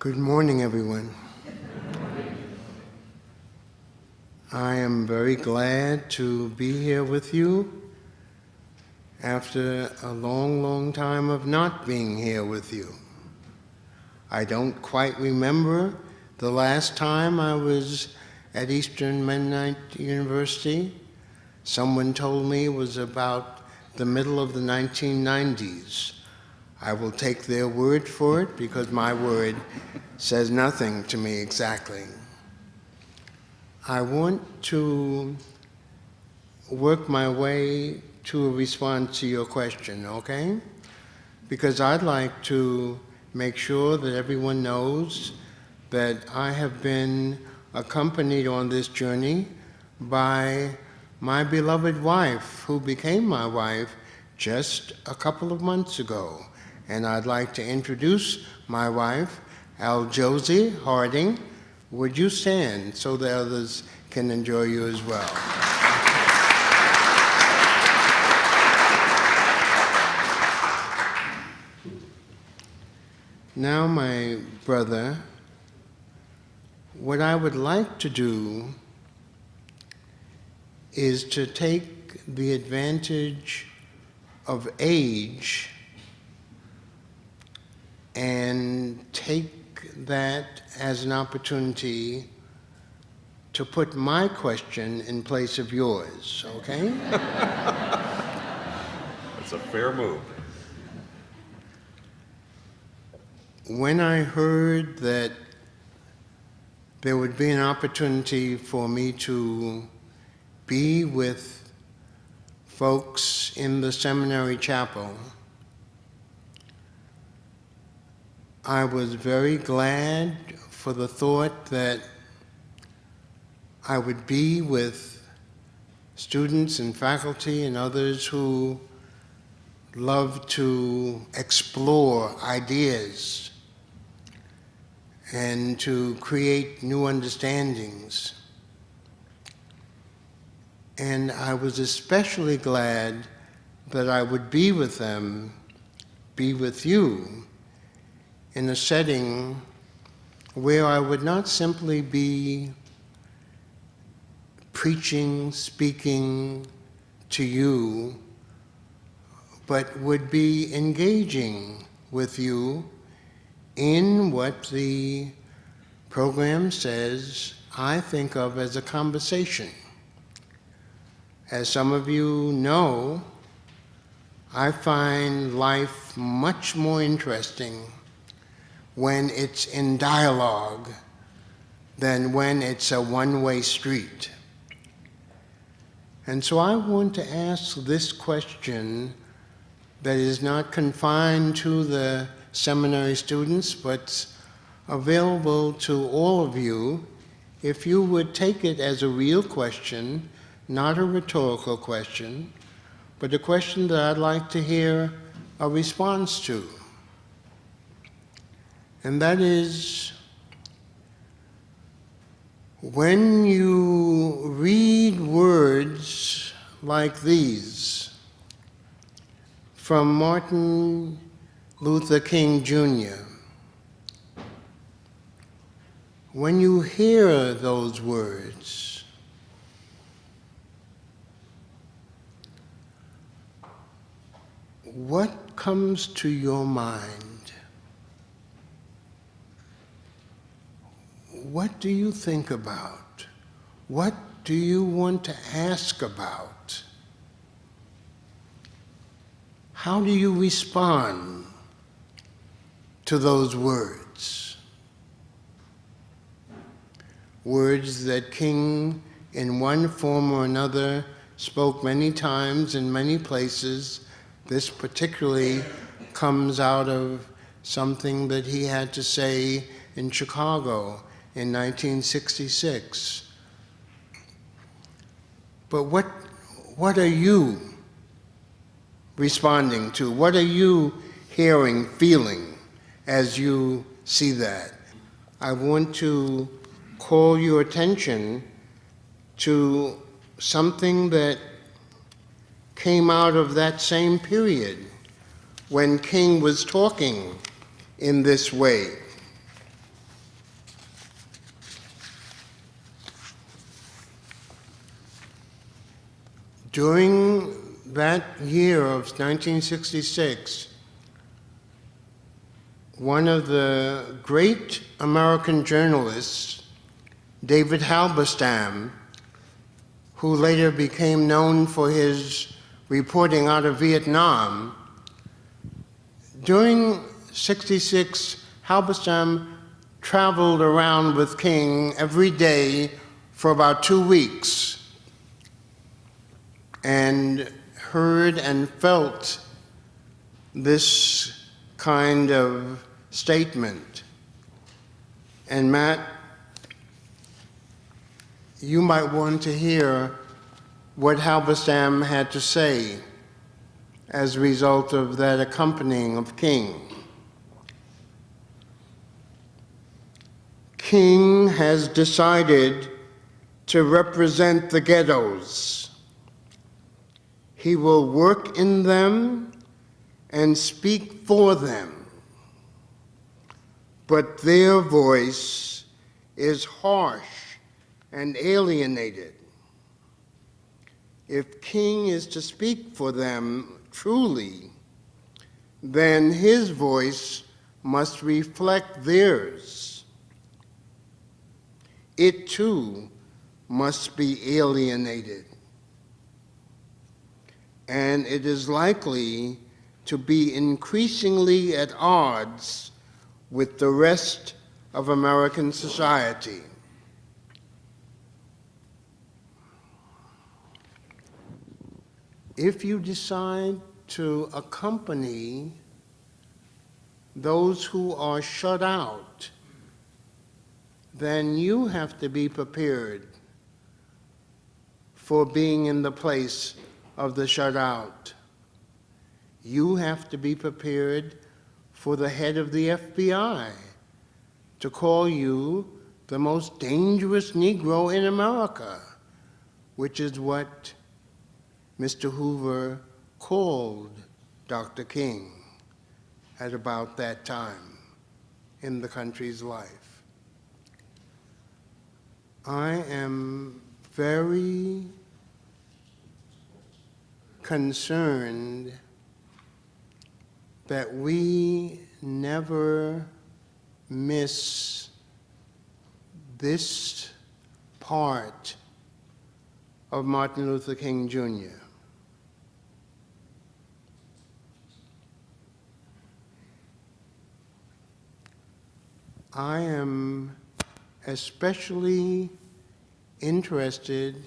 Good morning, everyone. I am very glad to be here with you after a long, long time of not being here with you. I don't quite remember the last time I was at Eastern Mennonite University. Someone told me it was about the middle of the 1990s. I will take their word for it because my word says nothing to me exactly. I want to work my way to a response to your question, okay? Because I'd like to make sure that everyone knows that I have been accompanied on this journey by my beloved wife, who became my wife just a couple of months ago. And I'd like to introduce my wife, Josie Harding. Would you stand so that others can enjoy you as well? Now, my brother, what I would like to do is to take the advantage of age and take that as an opportunity to put my question in place of yours, okay? That's a fair move. When I heard that there would be an opportunity for me to be with folks in the seminary chapel, I was very glad for the thought that I would be with students and faculty and others who love to explore ideas and to create new understandings. And I was especially glad that I would be with them, be with you, in a setting where I would not simply be preaching, speaking to you, but would be engaging with you in what the program says I think of as a conversation. As some of you know, I find life much more interesting when it's in dialogue than when it's a one-way street. And so I want to ask this question that is not confined to the seminary students, but available to all of you, if you would take it as a real question, not a rhetorical question, but a question that I'd like to hear a response to. And that is, when you read words like these from Martin Luther King Jr., when you hear those words, what comes to your mind? What do you think about? What do you want to ask about? How do you respond to those words? Words that King, in one form or another, spoke many times in many places. This particularly comes out of something that he had to say in Chicago in 1966. But what are you responding to? What are you hearing, feeling as you see that? I want to call your attention to something that came out of that same period when King was talking in this way. During that year of 1966, one of the great American journalists, David Halberstam, who later became known for his reporting out of Vietnam, during '66, Halberstam traveled around with King every day for about 2 weeks and heard and felt this kind of statement. And Matt, you might want to hear what Halberstam had to say as a result of that accompanying of King. King has decided to represent the ghettos. He will work in them and speak for them. But their voice is harsh and alienated. If King is to speak for them truly, then his voice must reflect theirs. It too must be alienated. And it is likely to be increasingly at odds with the rest of American society. If you decide to accompany those who are shut out, then you have to be prepared for being in the place of the shut out. You have to be prepared for the head of the FBI to call you the most dangerous Negro in America, which is what Mr. Hoover called Dr. King at about that time in the country's life. I am very concerned that we never miss this part of Martin Luther King Jr. I am especially interested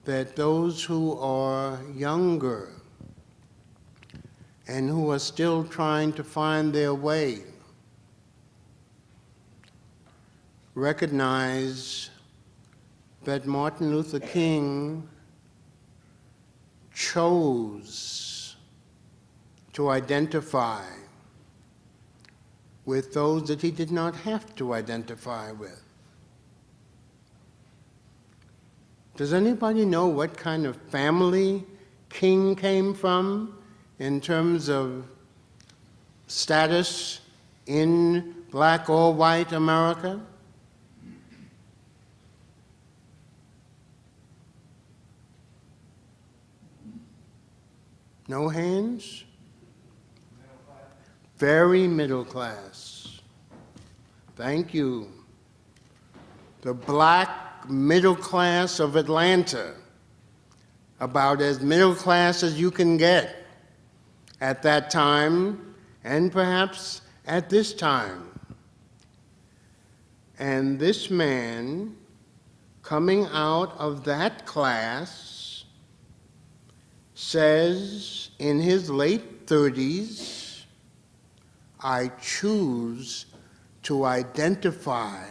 that those who are younger and who are still trying to find their way recognize that Martin Luther King chose to identify with those that he did not have to identify with. Does anybody know what kind of family King came from in terms of status in black or white America? No hands? Very middle class. Thank you. The black middle class of Atlanta, about as middle class as you can get at that time, and perhaps at this time. And this man, coming out of that class, says in his late 30s, I choose to identify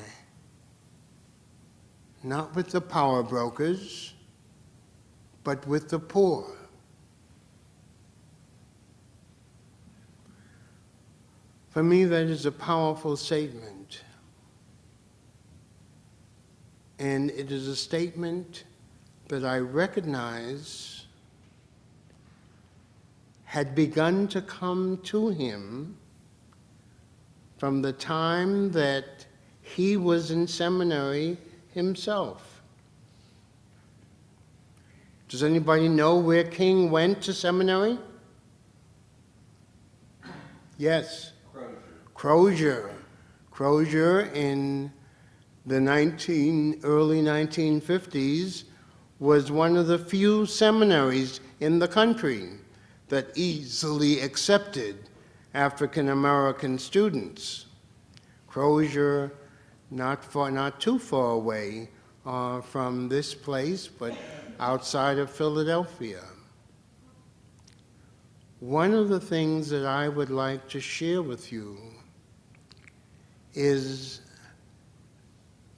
not with the power brokers, but with the poor. For me, that is a powerful statement. And it is a statement that I recognize had begun to come to him from the time that he was in seminary himself. Does anybody know where King went to seminary? Yes. Crozier. Crozier in the early 1950s was one of the few seminaries in the country that easily accepted African American students. Crozier, not too far away from this place, but outside of Philadelphia. One of the things that I would like to share with you is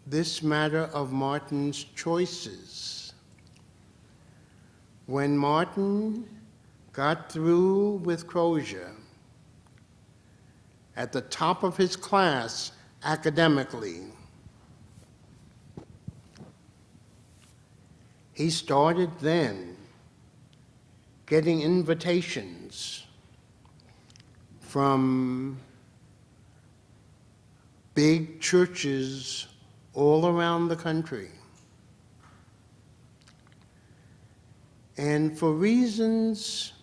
this matter of Martin's choices. When Martin got through with Crozier, at the top of his class academically, he started then getting invitations from big churches all around the country. And for reasons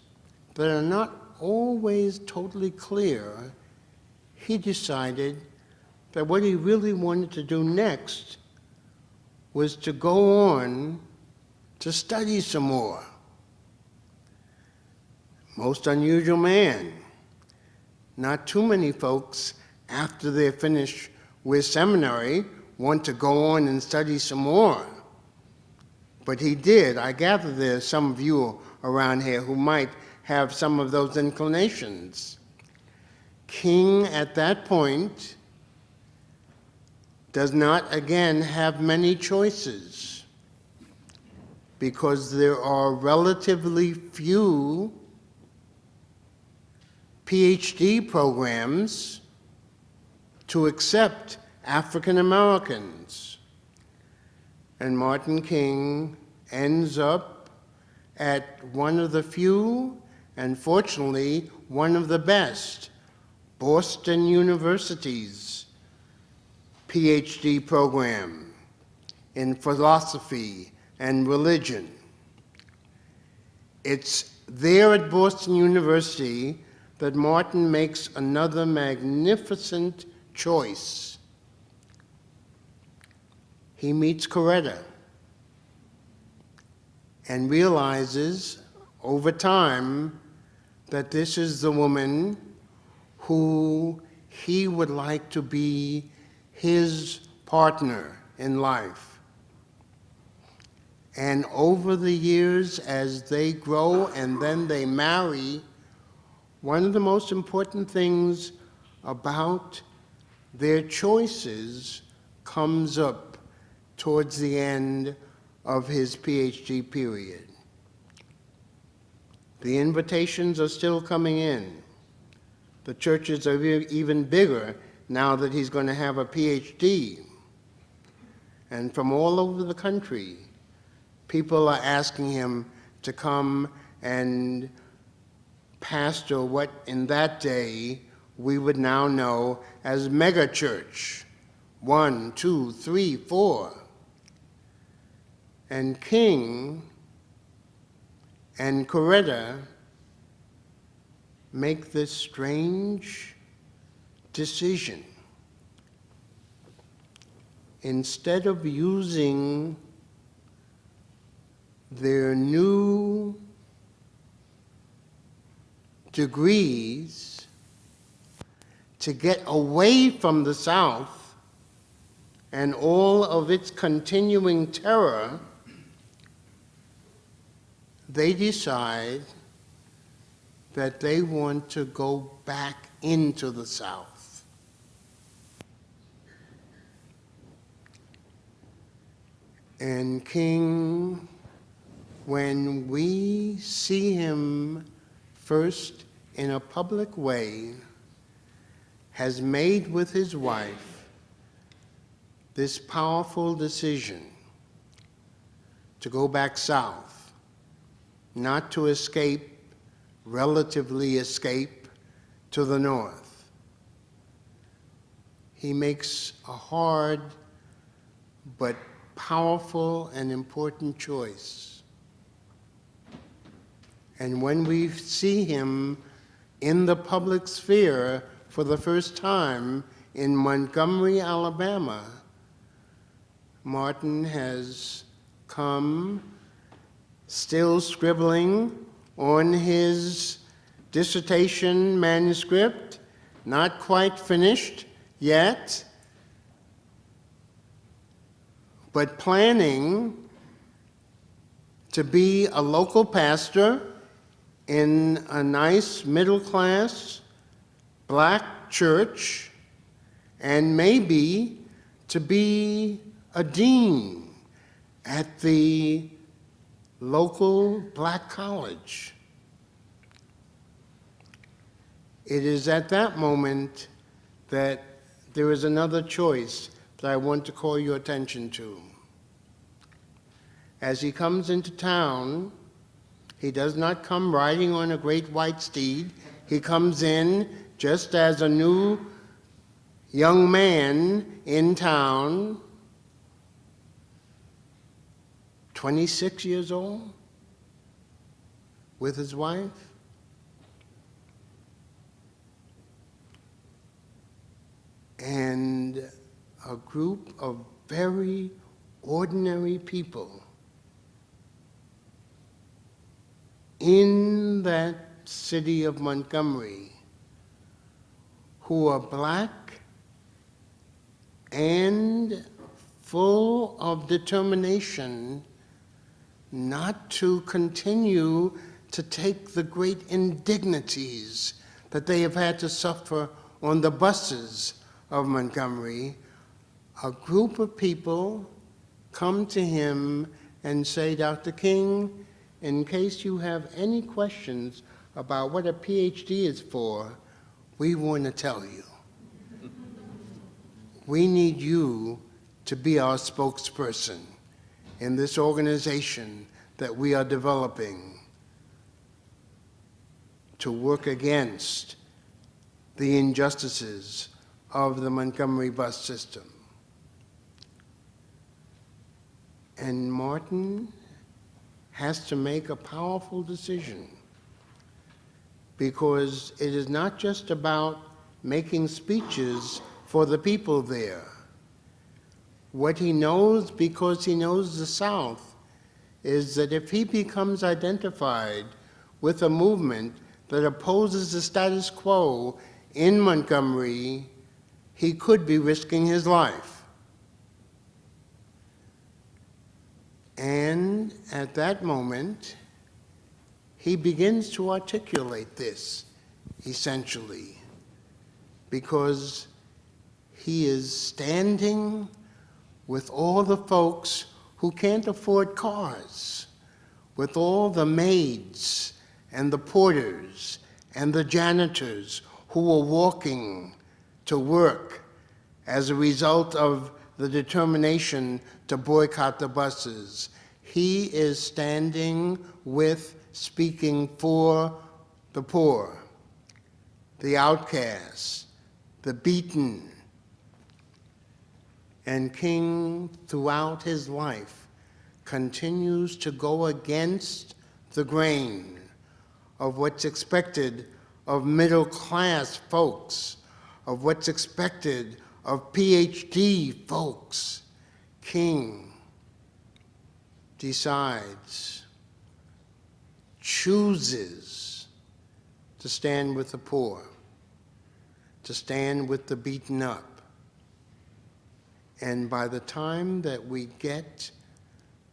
that are not always totally clear, he decided that what he really wanted to do next was to go on to study some more. Most unusual man. Not too many folks, after they're finished with seminary, want to go on and study some more. But he did. I gather there's some of you around here who might have some of those inclinations. King, at that point, does not again have many choices because there are relatively few PhD programs to accept African Americans. And Martin King ends up at one of the few, and fortunately, one of the best, Boston University's PhD program in philosophy and religion. It's there at Boston University that Martin makes another magnificent choice. He meets Coretta and realizes over time that this is the woman who he would like to be his partner in life. And over the years, as they grow and then they marry, one of the most important things about their choices comes up towards the end of his PhD period. The invitations are still coming in. The churches are even bigger now that he's going to have a PhD. And from all over the country, people are asking him to come and pastor what in that day we would now know as mega church. 1, 2, 3, 4. And King and Coretta make this strange decision. Instead of using their new degrees to get away from the South and all of its continuing terror, they decide that they want to go back into the South. And King, when we see him first in a public way, has made with his wife this powerful decision to go back south, not to relatively escape to the north. He makes a hard but powerful and important choice. And when we see him in the public sphere for the first time in Montgomery, Alabama, Martin has come still scribbling on his dissertation manuscript, not quite finished yet, but planning to be a local pastor in a nice middle-class black church, and maybe to be a dean at the local black college. It is at that moment that there is another choice that I want to call your attention to. As he comes into town, he does not come riding on a great white steed. He comes in just as a new young man in town, 26 years old, with his wife. And a group of very ordinary people in that city of Montgomery who are black and full of determination not to continue to take the great indignities that they have had to suffer on the buses of Montgomery. A group of people come to him and say, Dr. King, in case you have any questions about what a PhD is for, we want to tell you. We need you to be our spokesperson in this organization that we are developing to work against the injustices of the Montgomery bus system. And Martin has to make a powerful decision, because it is not just about making speeches for the people there. What he knows, because he knows the South, is that if he becomes identified with a movement that opposes the status quo in Montgomery, he could be risking his life. And at that moment, he begins to articulate this, essentially, because he is standing with all the folks who can't afford cars, with all the maids and the porters and the janitors who are walking to work as a result of the determination to boycott the buses. He is standing with, speaking for the poor, the outcasts, the beaten. And King, throughout his life, continues to go against the grain of what's expected of middle-class folks, of what's expected of PhD folks. King decides, chooses to stand with the poor, to stand with the beaten up. And by the time that we get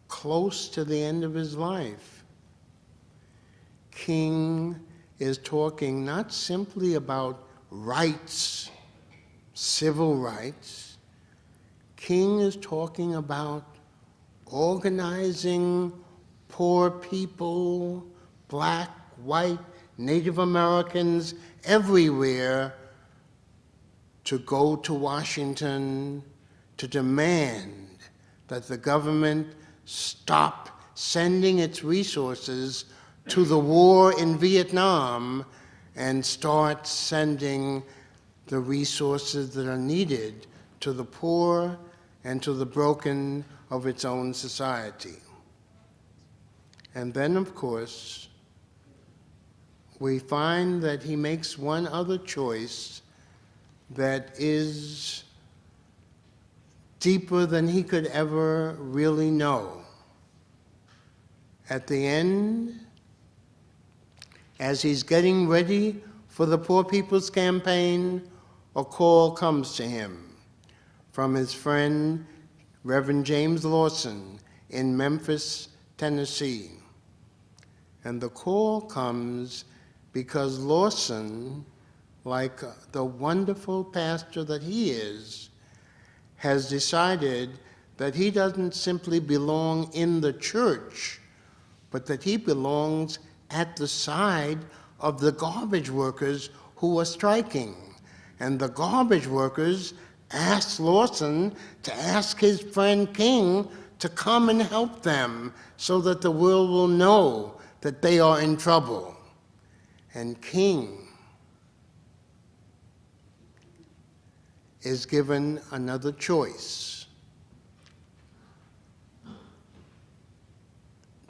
close to the end of his life, King is talking not simply about rights, civil rights. King is talking about organizing poor people, black, white, Native Americans, everywhere, to go to Washington to demand that the government stop sending its resources to the war in Vietnam and start sending the resources that are needed to the poor and to the broken of its own society. And then, of course, we find that he makes one other choice that is deeper than he could ever really know. At the end, as he's getting ready for the Poor People's Campaign, a call comes to him from his friend, Reverend James Lawson, in Memphis, Tennessee. And the call comes because Lawson, like the wonderful pastor that he is, has decided that he doesn't simply belong in the church, but that he belongs at the side of the garbage workers who are striking. And the garbage workers asked Lawson to ask his friend King to come and help them so that the world will know that they are in trouble. And King is given another choice: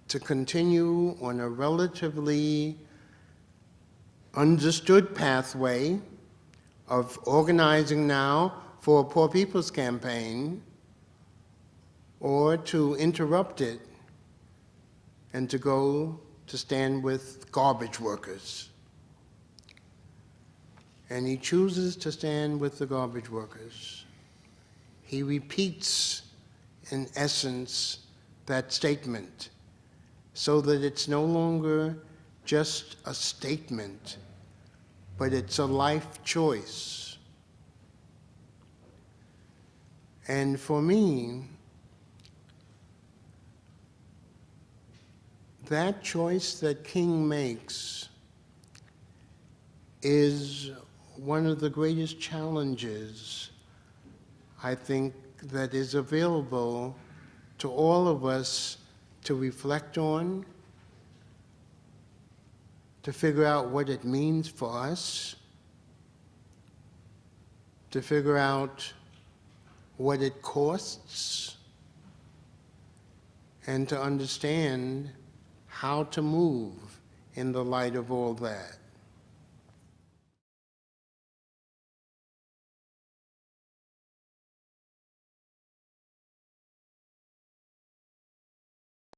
to continue on a relatively understood pathway of organizing now for a Poor People's Campaign, or to interrupt it and to go to stand with garbage workers. And he chooses to stand with the garbage workers. He repeats, in essence, that statement, so that it's no longer just a statement, but it's a life choice. And for me, that choice that King makes is one of the greatest challenges, I think, that is available to all of us to reflect on, to figure out what it means for us, to figure out what it costs, and to understand how to move in the light of all that.